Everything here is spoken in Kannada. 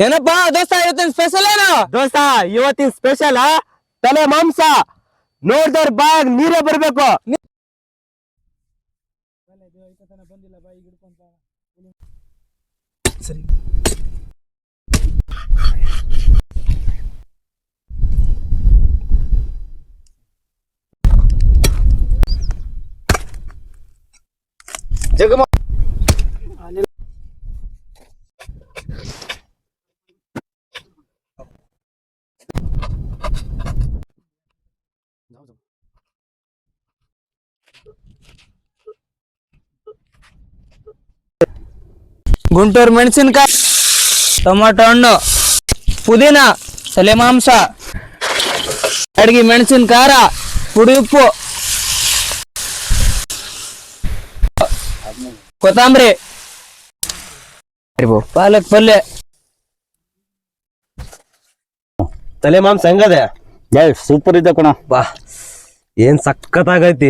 ಏನಪ್ಪಾ ದೋಸ್ತ ಇವತ್ತಿನ ಸ್ಪೆಷಲ್ ಏನು? ದೋಸ್ತ ಇವತ್ತಿನ ಸ್ಪೆಷಲ್ ತಲೆ ಮಾಂಸ ನೋಡ್ದವ್ರ ಬಾಗ್ ನೀರೇ ಬರ್ಬೇಕು. ಜಗಮ ಗುಂಟೂರು ಮೆಣಸಿನಕಾಯಿ, ಟೊಮಾಟೊ ಹಣ್ಣು, ಪುದೀನ, ತಲೆ ಮಾಂಸ, ಅಡಿಗೆ ಮೆಣಸಿನ ಖಾರ, ಪುಡಿ ಉಪ್ಪು, ಕೊತ್ತಂಬರಿ, ಪಾಲಕ್ ಪಲ್ಯ. ತಲೆ ಮಾಂಸ ಹೆಂಗದೆ? ಸೂಪರ್ ಇದೆ ಕಣ. ಬಾ ಏನ್ ಸಖತ್ತಾಗೈತಿ.